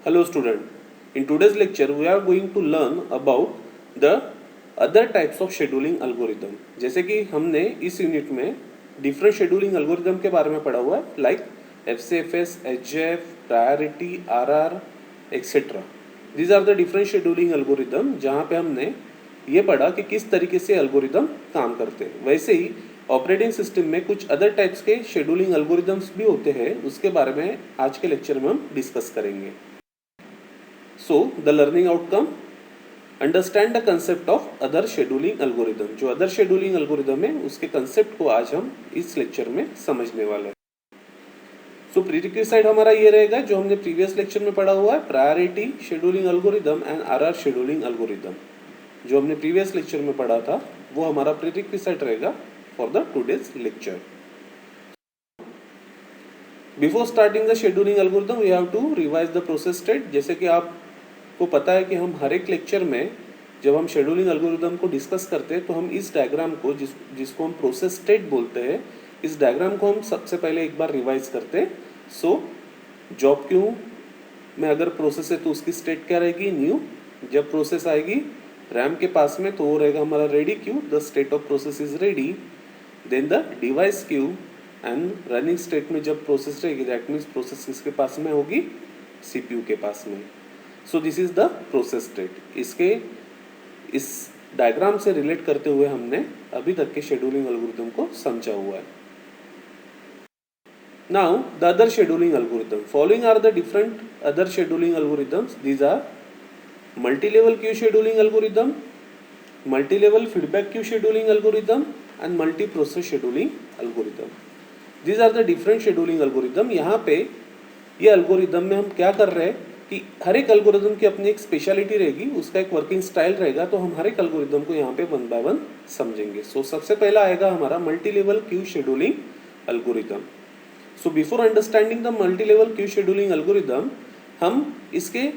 Hello student, in today's lecture we are going to learn about the other types of scheduling algorithm. जैसे कि हमने इस unit में different scheduling algorithm के बारे में पढ़ा हुआ है like FCFS, HJF, Priority, RR, etc. These are the different scheduling algorithm जहाँ पे हमने ये पढ़ा कि किस तरीके से algorithm काम करते हैं. वैसे ही ऑपरेटिंग सिस्टम में कुछ अदर टाइप्स के शेड्यूलिंग एल्गोरिदम्स भी होते हैं, उसके बारे में आज के लेक्चर में हम डिस्कस करेंगे. So the learning outcome, understand the concept of other scheduling algorithm. जो other scheduling algorithm है उसके concept को आज हम इस लेक्चर में समझने वाले हैं. So prerequisite हमारा ये रहेगा जो हमने previous लेक्चर में पढ़ा हुआ है, priority scheduling algorithm and RR scheduling algorithm. जो हमने previous लेक्चर में पढ़ा था वो हमारा prerequisite रहेगा for the today's lecture. Before starting the scheduling algorithm, we have to revise the process state. जैसे कि आपको पता है कि हम हर एक लेक्चर में जब हम शेड्यूलिंग एल्गोरिदम को डिस्कस करते हैं तो हम इस डायग्राम को जिसको हम प्रोसेस स्टेट बोलते हैं, इस डायग्राम को हम सबसे पहले एक बार रिवाइज करते हैं. सो जॉब क्यू में अगर प्रोसेस है तो उसकी स्टेट क्या रहेगी, न्यू. जब प्रोसेस आएगी रैम के पास में तो वो रहेगा हमारा ready queue, the state of process is ready. Then the device queue and running state में जब प्रोसेस रहेगी दैट मीन्स प्रोसेस किसके पास में होगी, सीपीयू के पास में. सो this is the process state. इस डायग्राम से रिलेट करते हुए हमने अभी तक के शेड्यूलिंग एल्गोरिथम को समझा हुआ है. Now the other scheduling algorithm. Following are the different other scheduling algorithms. These are multi level queue scheduling algorithm, multi level feedback queue scheduling algorithm and multi process scheduling algorithm. These are the different scheduling algorithm. यहाँ पे ये algorithm में हम क्या कर रहे हैं कि हर एक एल्गोरिदम की अपनी एक स्पेशलिटी रहेगी, उसका एक वर्किंग स्टाइल रहेगा, तो हम हर एक एल्गोरिदम को यहाँ पे वन बाय वन समझेंगे. सो सबसे पहला आएगा हमारा multi level queue scheduling algorithm. So before understanding the multi level queue scheduling algorithm, हम इसके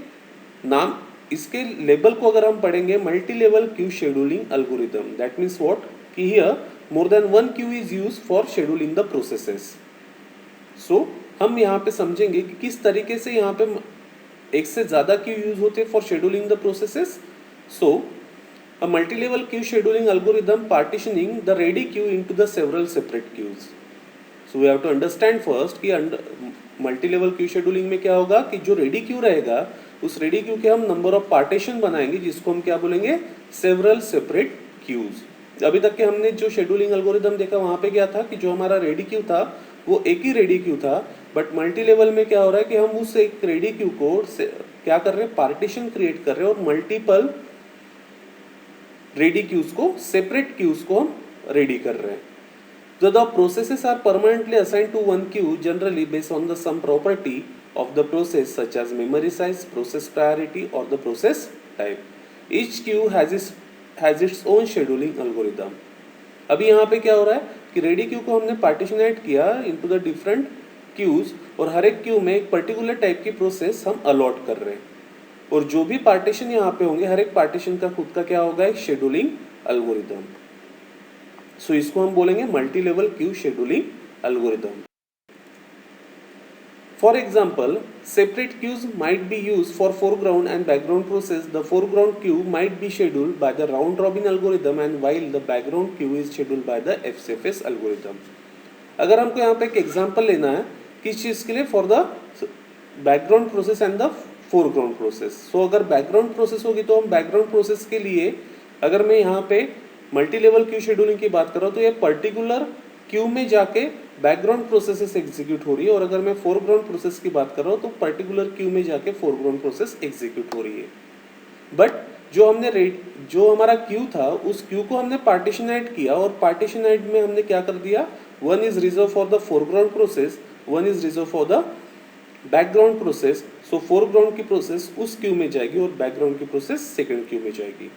लेबल को अगर हम पढ़ेंगे, multi level queue scheduling algorithm, that means what कि here more than one queue is used for scheduling the processes. So हम यहाँ पे समझेंगे कि किस तरीके से यहाँ पे एक से ज़्यादा क्यू यूज होते हैं for scheduling the processes. So a multi-level queue scheduling algorithm partitioning the ready queue into the several separate queues. So we have to understand first कि multi-level queue scheduling में क्या होगा कि जो ready queue रहेगा उस ready queue के हम number of partition बनाएंगे जिसको हम क्या बोलेंगे, several separate queues. अभी तक के हमने जो शेड्यूलिंग एल्गोरिदम देखा वहाँ पे क्या था कि जो हमारा रेडी क्यू था वो एक ही रेडी क्यू था, बट मल्टी लेवल में क्या हो रहा है कि हम उस एक रेडी क्यू को क्या कर रहे हैं, पार्टीशन क्रिएट कर रहे हैं और मल्टीपल रेडी क्यूज को, सेपरेट क्यूज को हम रेडी कर रहे हैं. So the processes are permanently assigned to one queue generally based on the some property of the process such as memory size, process priority or the process type. Each queue has its own scheduling algorithm. अभी यहाँ पे क्या हो रहा है कि ready queue को हमने पार्टीशनेट किया इनटू द डिफरेंट क्यूज और हर एक क्यू में एक पर्टिकुलर टाइप की प्रोसेस हम अलॉट कर रहे हैं और जो भी पार्टीशन यहाँ पे होंगे हर एक पार्टीशन का खुद का क्या होगा, एक शेड्यूलिंग एल्गोरिदम. सो इसको हम बोलेंगे multi level queue scheduling algorithm. For example, separate queues might be used for foreground and background process. The foreground queue might be scheduled by the round robin algorithm and while the background queue is scheduled by the FCFS algorithm. अगर हमको यहाँ पे एक example लेना है किस चीज़ के लिए, for the background process and the foreground process. So अगर बैकग्राउंड प्रोसेस होगी तो हम बैकग्राउंड प्रोसेस के लिए अगर मैं यहाँ पे मल्टी लेवल क्यू शेड्यूलिंग की बात कर रहा हूँ तो ये पर्टिकुलर क्यू में जाके बैकग्राउंड प्रोसेस एग्जीक्यूट हो रही है और अगर मैं फोरग्राउंड प्रोसेस की बात कर रहा हूँ तो पर्टिकुलर क्यू में जाके फोरग्राउंड प्रोसेस एग्जीक्यूट हो रही है. बट जो हमारा क्यू था उस क्यू को हमने पार्टीशनाइट किया और पार्टीशनाइट में हमने क्या कर दिया, one is reserve for the foreground process, one is reserve for the background process. So foreground की प्रोसेस उस क्यू में जाएगी और बैकग्राउंड की प्रोसेस सेकेंड क्यू में जाएगी.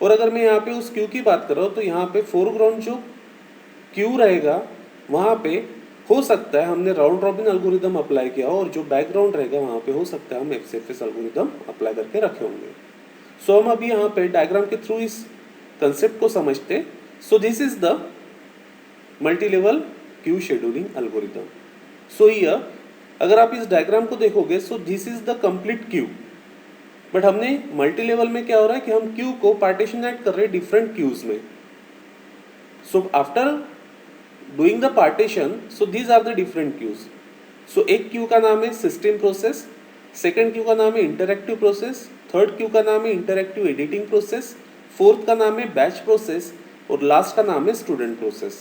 और अगर मैं यहाँ पे उस क्यू की बात कर रहा हूँ तो यहाँ पे फोरग्राउंड जो क्यू रहेगा वहाँ पे हो सकता है हमने राउंड रॉबिन एल्गोरिदम अप्लाई किया और जो बैकग्राउंड रहेगा वहाँ पे हो सकता है हम FCFS एल्गोरिदम अप्लाई करके रखे होंगे. सो हम अभी यहाँ पे डायग्राम के थ्रू इस कंसेप्ट को समझते. सो this is the multi level queue scheduling algorithm. So here अगर आप इस डायग्राम को देखोगे, सो this is the complete Q, but हमने मल्टी लेवल में क्या हो रहा है कि हम क्यू को पार्टीशनेट कर रहे हैं डिफरेंट क्यूज में. So after doing the partition, so these are the different queues. So एक क्यू का नाम है सिस्टम प्रोसेस, सेकेंड क्यू का नाम है इंटरएक्टिव प्रोसेस, थर्ड क्यू का नाम है इंटरएक्टिव एडिटिंग प्रोसेस, फोर्थ का नाम है बैच प्रोसेस, और लास्ट का नाम है स्टूडेंट प्रोसेस.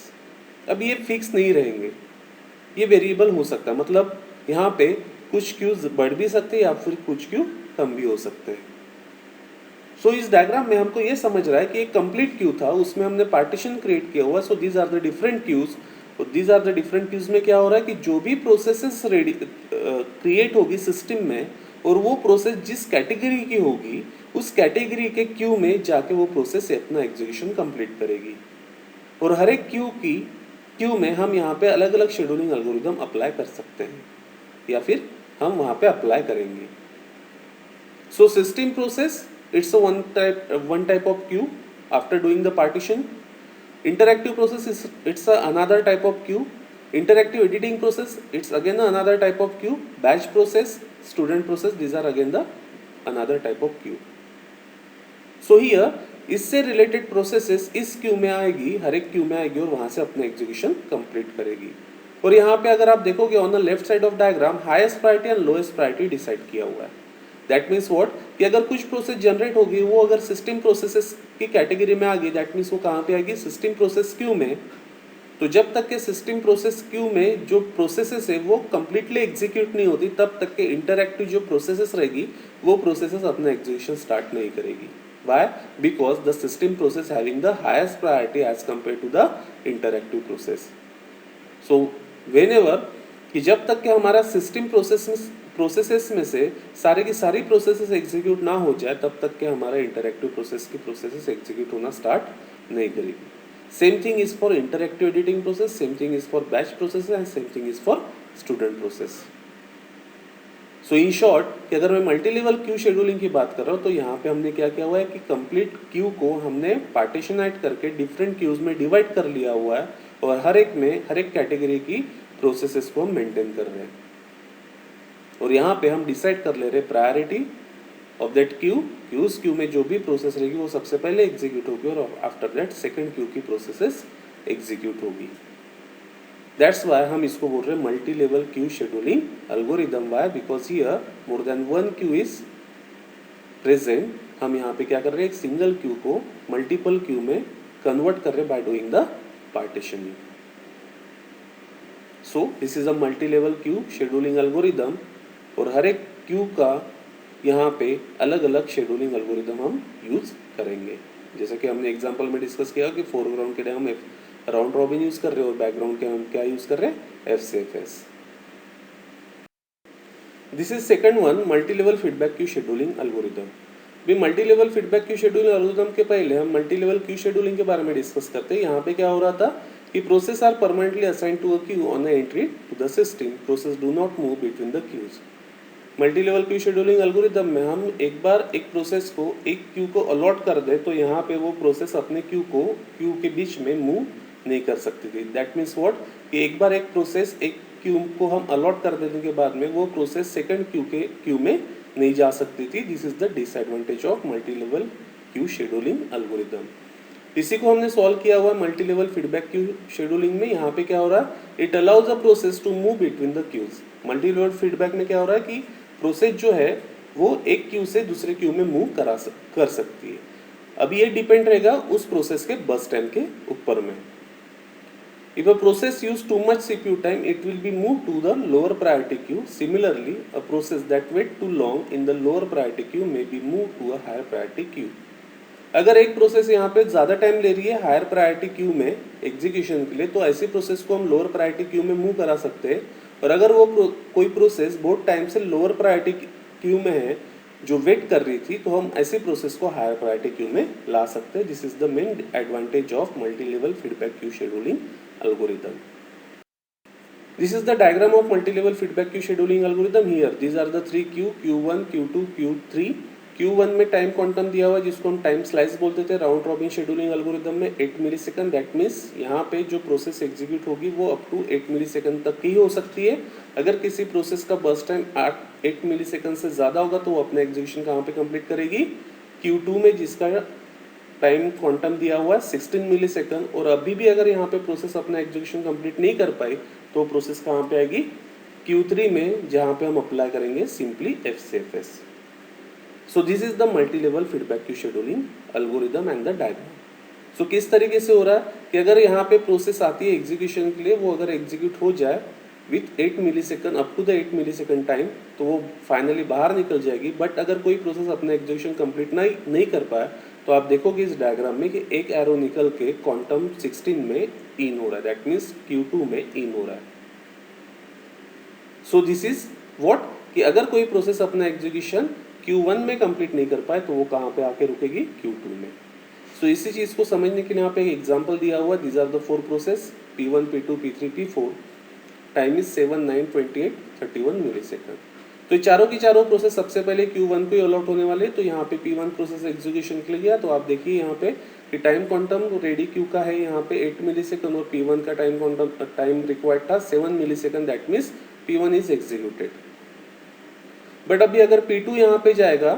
अब ये फिक्स नहीं रहेंगे, ये वेरिएबल हो सकता है, मतलब यहाँ पे कुछ क्यूज बढ़ भी सकते हैं या फिर कुछ क्यू कम भी हो सकते हैं. सो इस डायग्राम में हमको ये समझ रहा है कि एक कंप्लीट क्यू था, उसमें हमने पार्टीशन क्रिएट किया हुआ. So these are the different queues, और these are the different queues में क्या हो रहा है कि जो भी प्रोसेसेस रेडी क्रिएट होगी सिस्टम में, और वो प्रोसेस जिस कैटेगरी की होगी उस कैटेगरी के क्यू में जाके वो प्रोसेस अपना एग्जीक्यूशन कंप्लीट करेगी. और हर एक क्यू में हम यहाँ पे अलग अलग शेड्यूलिंग एल्गोरिदम अप्लाई कर सकते हैं या फिर हम वहाँ पे अप्लाई करेंगे. So system process, it's a one type of queue after doing the partition. Interactive process is another type of queue. Interactive editing process, it's again another type of queue. Batch process, student process, these are again the another type of queue. So here इससे related processes इस Q में आएगी, हर एक Q में आएगी और वहां से अपना एग्जीक्यूशन कंप्लीट करेगी. और यहाँ पे अगर आप देखोगे on the left side of diagram highest priority and lowest priority decide किया हुआ है. दैट मीन्स व्हाट कि अगर कुछ प्रोसेस जनरेट होगी वो अगर सिस्टम प्रोसेसेस की कैटेगरी में आ गई, दैट मीन्स वो कहाँ पे आएगी, सिस्टम प्रोसेस क्यू में. तो जब तक के सिस्टम प्रोसेस क्यू में जो प्रोसेसेस है वो कम्प्लीटली एग्जीक्यूट नहीं होती, तब तक के इंटरएक्टिव जो प्रोसेसेस रहेगी वो प्रोसेसेस अपना एग्जीक्यूशन स्टार्ट नहीं करेगी. Why? Because the system process having the highest priority as compared to the interactive process. So whenever कि जब तक कि हमारा सिस्टम प्रोसेसेस में से सारे की सारी प्रोसेसेस एग्जीक्यूट ना हो जाए, तब तक कि हमारा इंटरएक्टिव प्रोसेस की प्रोसेसेस एग्जीक्यूट होना स्टार्ट नहीं करेगी. Same thing is for interactive editing process, same thing is for batch process and same thing is for student process. So in short कि अगर मैं मल्टी लेवल क्यू शेड्यूलिंग की बात कर रहा हूँ तो यहाँ पे हमने क्या किया हुआ है कि कंप्लीट क्यू को हमने पार्टीशनाइट करके डिफरेंट क्यूज में डिवाइड कर लिया हुआ है, और हर एक कैटेगरी की प्रोसेसेस को हम मेंटेन कर रहे हैं. और यहाँ पे हम डिसाइड कर ले रहे हैं प्रायोरिटी ऑफ दैट क्यू, कि उस क्यू में जो भी प्रोसेस रहेगी वो सबसे पहले एग्जीक्यूट होगी और आफ्टर दैट सेकेंड क्यू की प्रोसेसेस एग्जीक्यूट होगी. दैट्स वाई हम इसको बोल रहे हैं multi level queue scheduling algorithm. Why? Because here more than one queue is present. हम यहाँ पे क्या कर रहे हैं, एक सिंगल क्यू को मल्टीपल क्यू में कन्वर्ट कर रहे हैं by doing the partitioning. So this is a multi level queue scheduling algorithm, और हर एक क्यू का यहाँ पे अलग अलग शेड्यूलिंग एल्गोरिदम हम यूज करेंगे. जैसे कि हमने एग्जांपल में डिस्कस किया कि फोरग्राउंड के लिए हम राउंड रॉबिन यूज कर रहे हैं और बैकग्राउंड के हम क्या यूज कर रहे हैं, FCFS. This is second one, multi level feedback queue scheduling algorithm. भी multi level feedback queue scheduling algorithm के पहले हम मल्टी लेवल क्यू शेड्यूलिंग के बारे में डिस्कस करते हैं. यहाँ पे क्या हो रहा था कि process are permanently assign to a queue on a entry to the system. Process do not move between the queues. Multi level queue scheduling algorithm में हम एक बार एक प्रोसेस को एक क्यू को अलॉट कर दे तो यहाँ पे वो प्रोसेस अपने क्यू के बीच में मूव नहीं कर सकती थी. दैट मीन्स व्हाट कि एक बार एक प्रोसेस एक क्यू को हम अलॉट कर देने के बाद में वो प्रोसेस सेकंड क्यू में नहीं जा सकती थी. This is the disadvantage of multi level queue scheduling algorithm. इसी को हमने सॉल्व किया हुआ multi level feedback queue scheduling में. यहाँ पे क्या हो रहा है, it allows a process to move between the queues. Multi level feedback में क्या हो रहा है कि प्रोसेस जो है वो एक क्यू से दूसरे क्यू में मूव कर सकती है. अब ये डिपेंड रहेगा उस प्रोसेस के बस टाइम के ऊपर में. If a process use too much CPU time, it will be moved to the lower priority queue. Similarly, a process that wait too long in the lower priority queue may be moved to a higher priority queue. अगर एक process यहाँ पे ज़्यादा time ले रही है higher priority queue में execution के लिए, तो ऐसी प्रोसेस को हम लोअर प्रायोरिटी क्यू में मूव करा सकते हैं. और अगर वो कोई प्रोसेस बहुत टाइम से लोअर प्रायोरिटी क्यू में है जो वेट कर रही थी, तो हम ऐसी प्रोसेस को हायर प्रायोरिटी क्यू में ला सकते हैं. This is the main advantage of multi level feedback queue scheduling algorithm. This is the diagram of multi-level feedback queue scheduling algorithm. Here these are the three queue, Q1, Q2, Q3. Q1 में time quantum दिया हुआ है जिसको हम time slice बोलते थे round robin scheduling algorithm में 8 milli second. That means यहाँ पे जो प्रोसेस एग्जीक्यूट होगी वो अप टू 8 मिली सेकंड तक की हो सकती है। अगर किसी प्रोसेस का बर्स्ट टाइम 8 मिली सेकंड से ज़्यादा होगा तो वो अपना एग्जीक्यूशन कहाँ पे कंप्लीट करेगी, Q2 में, जिसका टाइम क्वांटम दिया हुआ है 16 मिली सेकंड। और अभी भी अगर यहाँ पे प्रोसेस अपना एग्जीक्यूशन कंप्लीट नहीं कर पाई तो प्रोसेस कहाँ पे आएगी, Q3 में, जहाँ पे हम अप्लाई करेंगे simply FCFS। So this is the multi level feedback queue scheduling algorithm and the diagram. सो किस तरीके से हो रहा है कि अगर यहाँ पे प्रोसेस आती है एग्जीक्यूशन के लिए, वो अगर एग्जीक्यूट हो जाए with 8 milli second up to the 8 milli second time तो वो फाइनली बाहर निकल जाएगी। बट अगर कोई प्रोसेस अपना एग्जीक्यूशन कंप्लीट नहीं कर पाए तो आप देखोगे इस डायग्राम में कि एक एरो निकल के क्वांटम 16 में इन हो रहा है। दैट मीन्स Q2 में इन हो रहा है। सो दिस इज व्हाट, कि अगर कोई प्रोसेस अपना एग्जीक्यूशन Q1 में कंप्लीट नहीं कर पाए तो वो कहाँ पे आके रुकेगी, Q2 में। सो इसी चीज़ को समझने के लिए यहाँ पे एक एग्जांपल दिया हुआ है। These are the 4 process P1, P2, P3, P4। Time is 7, 9, 28, 31 milli second. तो ये चारों की चारों प्रोसेस सबसे पहले Q1 को ही अलॉट होने वाले। तो यहाँ पे P1 प्रोसेस एग्जीक्यूशन के लिए गया तो आप देखिए यहाँ पे कि टाइम क्वांटम रेडी क्यू का है यहाँ पे 8 मिली सेकंड और P1 का टाइम क्वांटम टाइम रिक्वायर्ड था 7 millisecond. That means P1 is executed. But अभी अगर P2 यहाँ पे जाएगा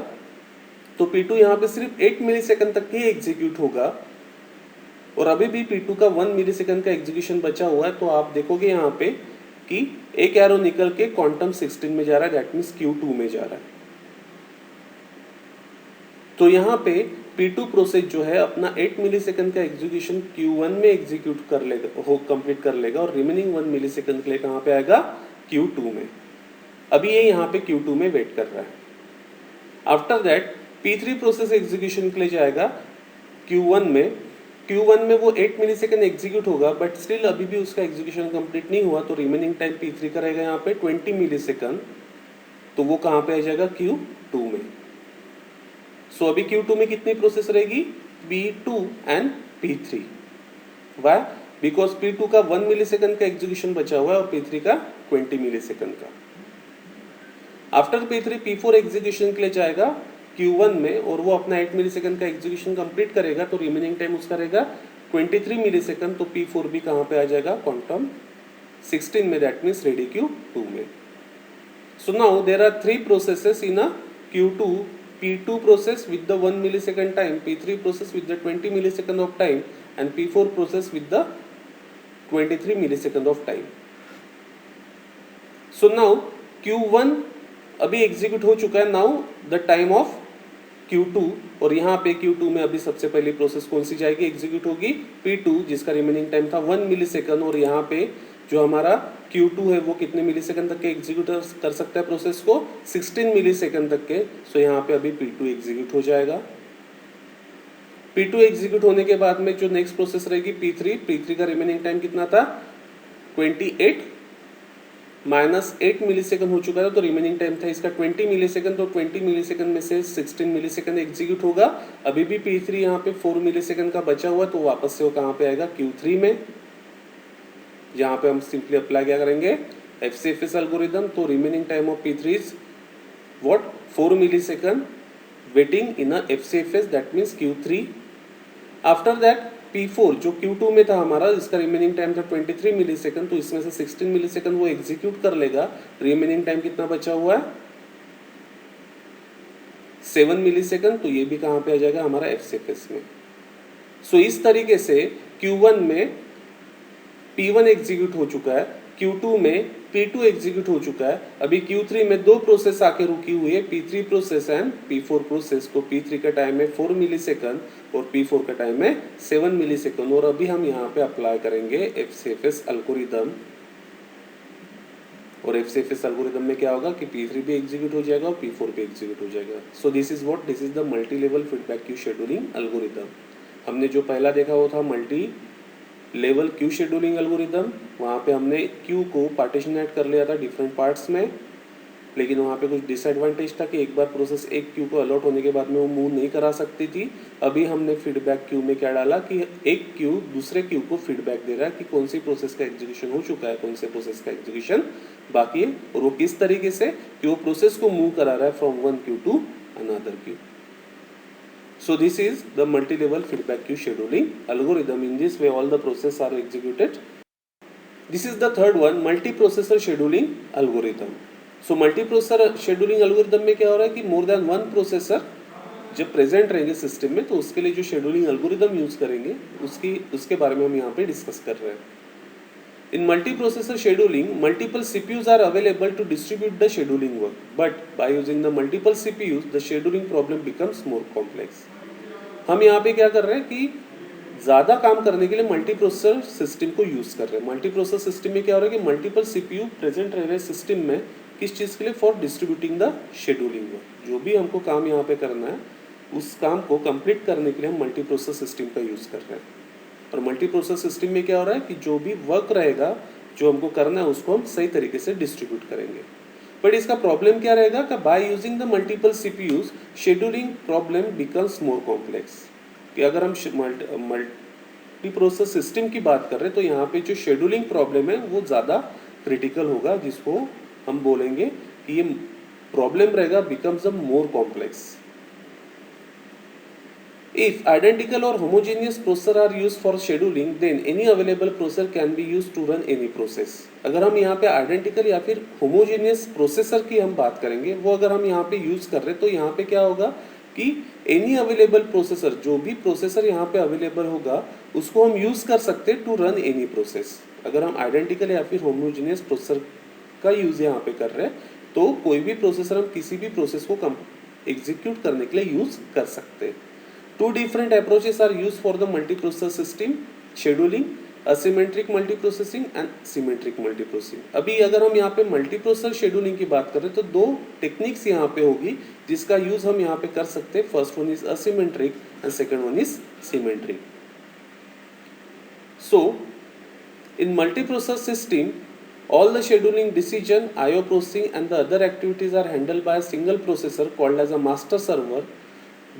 तो P2 यहाँ पे सिर्फ 8 मिली सेकंड तक ही एग्जीक्यूट होगा और अभी भी P2 का 1 मिली सेकंड का एग्जीक्यूशन बचा हुआ है। तो आप देखोगे यहाँ पे कि एक एरो निकल के क्वांटम 16 में जा रहा है। दैट मीन्स Q2 में जा रहा है। तो यहाँ पे P2 प्रोसेस जो है अपना 8 मिली सेकंड का एग्जीक्यूशन Q1 में एग्जीक्यूट कर लेगा, कंप्लीट कर लेगा और रिमेनिंग 1 मिली सेकंड के लिए कहाँ पे आएगा, Q2 में। अभी ये यहाँ पे Q2 में वेट कर रहा है। After that P3 process execution के लिए जाएगा Q1 में। Q1 में वो 8 मिली सेकंड एग्जीक्यूट होगा बट स्टिल अभी भी उसका एग्जीक्यूशन कंप्लीट नहीं हुआ। तो रिमेनिंग टाइम P3 का रहेगा यहाँ पे 20 मिली सेकंड। तो वो कहाँ पे आ जाएगा, Q2 में। सो अभी Q2 में कितनी प्रोसेस रहेगी, P2 and P3। Y, because P2 का 1 मिली सेकंड का एग्जीक्यूशन बचा हुआ है और P3 का 20 मिली सेकंड का। आफ्टर P3 P4 एग्जीक्यूशन के लिए जाएगा Q1 में और वो अपना 8 मिली सेकंड का एग्जीक्यूशन कंप्लीट करेगा। तो रिमेनिंग टाइम उसका रहेगा 23 मिली सेकंड। तो P4 भी कहाँ पे आ जाएगा, क्वांटम 16 में। दैट मीन्स रेडी Q2 में। So now there are 3 processes in a Q2, P2 process with the 1 millisecond time, P3 process with the 20 millisecond of time and P4 process with the 23 millisecond of time. So now Q1 अभी execute हो चुका है। Now the time of Q2 और यहाँ पे Q2 में अभी सबसे पहली प्रोसेस कौन सी जाएगी, एग्जीक्यूट होगी P2 जिसका रिमेनिंग टाइम था 1 मिली सेकंड। और यहाँ पे जो हमारा Q2 है वो कितने मिली सेकंड तक के एग्जीक्यूट कर सकता है प्रोसेस को, 16 मिली सेकंड तक के। सो यहाँ पे अभी P2 एग्जीक्यूट हो जाएगा। P2 एग्जीक्यूट होने के बाद में जो नेक्स्ट प्रोसेस रहेगी P3 का रिमेनिंग टाइम कितना था, 28 माइनस 8 मिली सेकंड हो चुका था। तो रिमेनिंग टाइम था इसका 20 मिली सेकंड। तो 20 मिली सेकंड में से 16 मिली सेकंड एग्जीक्यूट होगा। अभी भी P3 यहाँ पे 4 मिली सेकंड का बचा हुआ। तो वापस से वो कहाँ पे आएगा, Q3 में, जहाँ पे हम सिंपली अप्लाई क्या करेंगे, FCFS एल्गोरिदम। तो remaining time of P3 is what, 4 milli second waiting in a FCFS। That means Q3। After that P4 जो Q2 में था हमारा, इसका रिमेनिंग टाइम था 23 मिली सेकंड। तो इसमें से 16 मिली सेकंड वो एग्जीक्यूट कर लेगा। रिमेनिंग टाइम कितना बचा हुआ है, 7 मिली सेकंड। तो ये भी कहाँ पे आ जाएगा, हमारा FCFS में। सो इस तरीके से Q1 में P1 एग्जीक्यूट हो चुका है, Q2 में P2 एग्जीक्यूट हो चुका है। अभी Q3 में 2 प्रोसेस आके रुकी हुई है, P3 process and P4 process. तो P3 का टाइम है 4 मिली सेकंड और P4 का टाइम है 7 मिली सेकंड। और अभी हम यहाँ पे अप्लाई करेंगे FCFS एल्गोरिदम। और FCFS एल्गोरिदम में क्या होगा कि P3 भी एग्जीक्यूट हो जाएगा और P4 भी एग्जीक्यूट हो जाएगा। सो this is the multi level feedback queue scheduling algorithm. हमने जो पहला देखा वो था multi level queue scheduling algorithm. वहाँ पे हमने क्यू को पार्टीशनेट कर लिया था डिफरेंट पार्ट्स में, लेकिन वहाँ पे कुछ डिसएडवांटेज था कि एक बार प्रोसेस एक क्यू को अलॉट होने के बाद में वो मूव नहीं करा सकती थी। अभी हमने फीडबैक क्यू में क्या डाला कि एक क्यू दूसरे क्यू को फीडबैक दे रहा है कि कौन सी प्रोसेस का एग्जीक्यूशन हो चुका है, कौन से प्रोसेस का एग्जीक्यूशन बाकी है, और वो किस तरीके से कि वो प्रोसेस को मूव करा रहा है from one queue to another queue. So this is the multi-level feedback queue scheduling algorithm. In this way all the processes are executed. This is the third one, multi-processor scheduling algorithm. So multi-processor scheduling algorithm में क्या हो रहा है कि more than one processor जब present रहेंगे system में तो उसके लिए जो शेड्यूलिंग एल्गोरिदम यूज करेंगे उसके बारे में हम यहाँ पे डिस्कस कर रहे हैं. In multiprocessor scheduling, multiple CPUs are available to distribute the scheduling work, but by using the multiple CPUs, the scheduling problem becomes more complex. हम यहाँ पे क्या कर रहे हैं कि ज़्यादा काम करने के लिए मल्टी प्रोसेसर सिस्टम को यूज़ कर रहे हैं. मल्टी प्रोसेसर सिस्टम में क्या हो रहा है कि मल्टीपल CPU प्रेजेंट रह रहे सिस्टम में किस चीज़ के लिए, for distributing the scheduling work. जो भी हमको काम यहाँ पे करना है उस काम को कंप्लीट करने के लिए हम मल्टी प्रोसेसर सिस्टम का यूज़ कर रहे हैं. और मल्टी प्रोसेसर सिस्टम में क्या हो रहा है कि जो भी वर्क रहेगा जो हमको करना है उसको हम सही तरीके से डिस्ट्रीब्यूट करेंगे. बट इसका प्रॉब्लम क्या रहेगा कि by using the multiple CPUs scheduling problem becomes more complex. कि अगर हम मल्टी प्रोसेसर सिस्टम की बात कर रहे हैं तो यहाँ पे जो शेड्यूलिंग प्रॉब्लम है वो ज़्यादा क्रिटिकल होगा, जिसको हम बोलेंगे कि ये प्रॉब्लम रहेगा becomes a more complex. If identical or homogeneous processor are used for scheduling, then any available processor can be used to run any process. अगर हम यहाँ पे आइडेंटिकल या फिर होमोजेनियस प्रोसेसर की हम बात करेंगे, वो अगर हम यहाँ पे यूज कर रहे हैं तो यहाँ पे क्या होगा कि एनी अवेलेबल प्रोसेसर, जो भी प्रोसेसर यहाँ पे अवेलेबल होगा उसको हम यूज कर सकते हैं टू रन एनी प्रोसेस. अगर हम आइडेंटिकल या फिर होमोजेनियस प्रोसेसर का यूज यहाँ पे कर रहे हैं तो कोई भी प्रोसेसर हम किसी भी प्रोसेस को एग्जीक्यूट करने के लिए यूज कर सकते हैं. Two different approaches are used for the multiprocessor system scheduling: asymmetric multiprocessing and symmetric multiprocessing. अभी अगर हम यहाँ पे multiprocessor scheduling की बात करें तो दो टेक्निक्स यहाँ पे होगी जिसका यूज हम यहाँ पे कर सकते हैं. First one is asymmetric and second one is symmetric. So in multiprocessor system, all the scheduling decision, IO processing and the other activities are handled by a single processor called as a master server.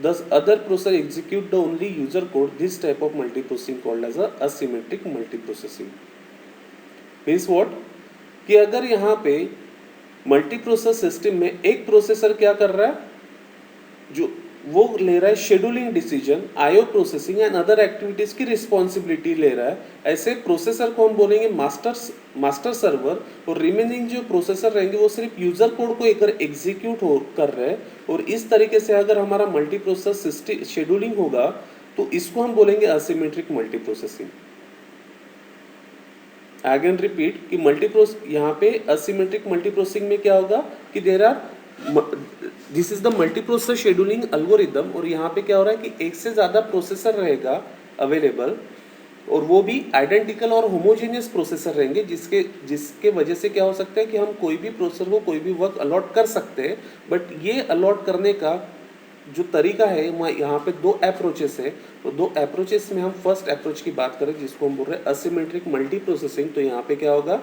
Thus, other processor execute the only user code. This type of multiprocessing called as a asymmetric multiprocessing. Means what? कि अगर यहाँ पे multiprocessor system में एक processor क्या कर रहा है, जो वो ले रहा है scheduling decision, IO processing and other activities की रिस्पॉन्सिबिलिटी ले रहा है, ऐसे प्रोसेसर को हम बोलेंगे मास्टर सर्वर. और रिमेनिंग जो प्रोसेसर रहेंगे वो सिर्फ यूजर कोड को एग्जीक्यूट कर रहे हैं. और इस तरीके से अगर हमारा मल्टी प्रोसेसर शेड्यूलिंग होगा तो इसको हम बोलेंगे asymmetric multi processing. Again repeat कि यहाँ पे असिमेट्रिक मल्टी प्रोसेसिंग में क्या होगा कि this is the multiprocessor scheduling algorithm. और यहाँ पे क्या हो रहा है कि एक से ज़्यादा प्रोसेसर रहेगा अवेलेबल और वो भी आइडेंटिकल और होमोजेनियस प्रोसेसर रहेंगे, जिसके वजह से क्या हो सकता है कि हम कोई भी प्रोसेसर को कोई भी वर्क अलॉट कर सकते हैं. बट ये अलॉट करने का जो तरीका है यहाँ पे दो अप्रोचेस है. तो दो अप्रोचेस में हम फर्स्ट अप्रोच की बात करें जिसको हम बोल रहे हैं असिमेट्रिक मल्टी प्रोसेसिंग. तो यहाँ पे क्या होगा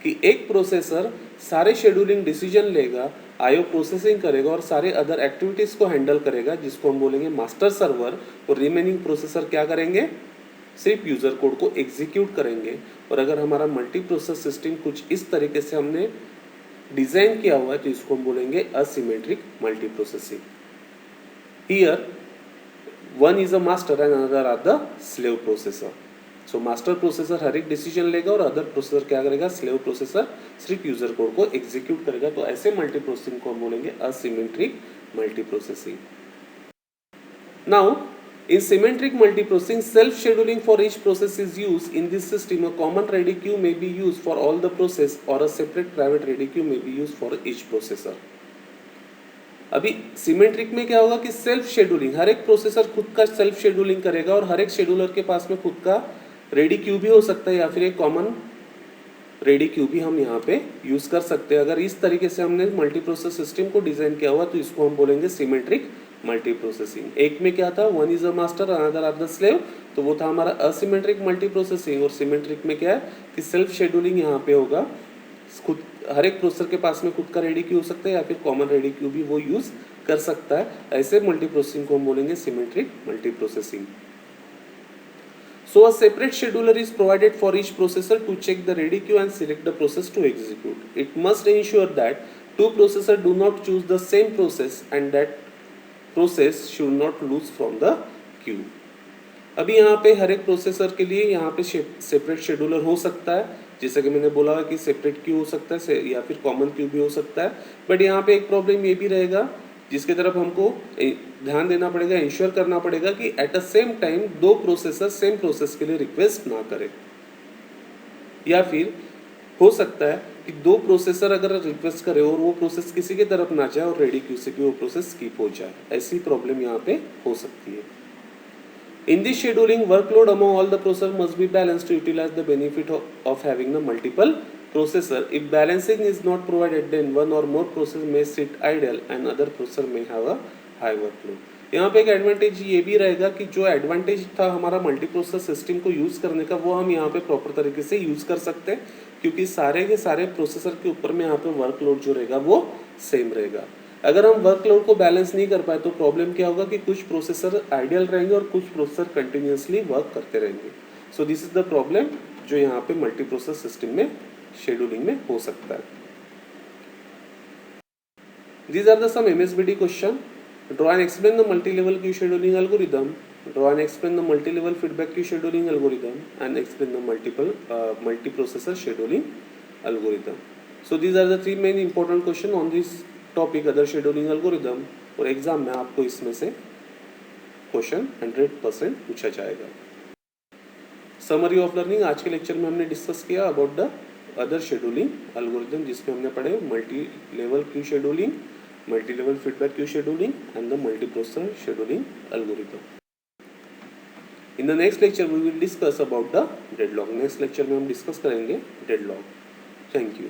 कि एक प्रोसेसर सारे शेड्यूलिंग डिसीजन लेगा, आईओ प्रोसेसिंग करेगा और सारे अदर एक्टिविटीज को हैंडल करेगा, जिसको हम बोलेंगे मास्टर सर्वर. और रिमेनिंग प्रोसेसर क्या करेंगे, सिर्फ यूजर कोड को एग्जीक्यूट करेंगे. और अगर हमारा मल्टी प्रोसेसर सिस्टम कुछ इस तरीके से हमने डिजाइन किया हुआ है तो इसको हम बोलेंगे asymmetric multi processing. Here one is a master and another are the slave processor. So master processor हर एक डिसीजन लेगा और अदर प्रोसेसर क्या करेगा, स्लेव प्रोसेसर सिर्फ यूजर कोड को एग्जीक्यूट करेगा. तो ऐसे मल्टी प्रोसेसिंग को हम बोलेंगे asymmetric multi processing. Now in symmetric multiprocessing, self-scheduling for each process is used. In this system, a common ready queue may be used for all the process or a separate private ready queue may be used for each processor. अभी symmetric में क्या होगा कि self scheduling, हर एक processor खुद का self scheduling करेगा और हर एक शेड्यूलर के पास में खुद का रेडी क्यू भी हो सकता है या फिर एक कॉमन रेडी क्यू भी हम यहाँ पे यूज कर सकते हैं. अगर इस तरीके से हमने मल्टी प्रोसेसर सिस्टम को डिजाइन किया हुआ तो इसको हम बोलेंगे सिमेट्रिक मल्टी प्रोसेसिंग. एक में क्या था, one is a master another are the slave, तो वो था हमारा असिमेट्रिक मल्टी प्रोसेसिंग. और सिमेट्रिक में क्या है कि सेल्फ शेड्यूलिंग यहाँ पे होगा, खुद हर एक प्रोसेसर के पास में खुद का रेडी क्यू हो सकता है या फिर कॉमन रेडी क्यू भी वो यूज कर सकता है. ऐसे मल्टी प्रोसेसिंग को हम बोलेंगे symmetric multi processing. So a separate scheduler is provided for each processor to check the ready queue and select the process to execute. It must ensure that two processors do not choose the same process and that process should not lose from the queue. अभी यहाँ पे हर एक processor के लिए यहाँ पे separate scheduler हो सकता है, जैसे कि मैंने बोला कि सेपरेट क्यू हो सकता है या फिर कॉमन क्यू भी हो सकता है. बट यहाँ पे एक प्रॉब्लम ये भी रहेगा जिसके तरफ हमको ध्यान देना पड़ेगा, इंश्योर करना पड़ेगा कि एट द सेम टाइम दो प्रोसेसर सेम प्रोसेस के लिए रिक्वेस्ट ना करें. या फिर हो सकता है कि दो प्रोसेसर अगर रिक्वेस्ट करे और वो प्रोसेस किसी के तरफ ना जाए और रेडी क्यू से वो प्रोसेस स्किप हो जाए, ऐसी प्रॉब्लम यहाँ पे हो सकती है. In this scheduling, workload among all the processors must be balanced to utilize the benefit of having the multiple processor. If balancing is not provided, then one or more processors may sit idle and other processor may have a high workload. यहाँ पे एक advantage ये भी रहेगा कि जो advantage था हमारा मल्टी प्रोसेसर सिस्टम को यूज़ करने का, वो हम यहाँ पे प्रॉपर तरीके से यूज़ कर सकते हैं, क्योंकि सारे के सारे प्रोसेसर के ऊपर में यहाँ पे वर्कलोड जो रहेगा वो सेम रहेगा. अगर हम वर्कलोड को बैलेंस नहीं कर पाए तो प्रॉब्लम क्या होगा कि कुछ प्रोसेसर आइडियल रहेंगे और कुछ प्रोसेसर कंटिन्यूसली वर्क करते रहेंगे. So this is the problem जो यहाँ पे मल्टी प्रोसेस सिस्टम में शेड्यूलिंग में हो सकता है. These are the some MSBD question. Draw and explain the multi level queue scheduling algorithm. Draw and explain the multi level feedback queue scheduling algorithm and explain the multi processor scheduling algorithm. So these are the 3 main important question on this topic other scheduling algorithm. और exam में आपको इसमें से question 100% पूछा जाएगा. Summary of learning. आज के lecture में हमने डिस्कस किया about the other scheduling algorithm, जिसमें हमने पढ़े multi level queue scheduling, multi level feedback queue scheduling and the multi processor scheduling algorithm. In the next lecture we will discuss about the deadlock. Next lecture में हम discuss करेंगे deadlock. Thank you.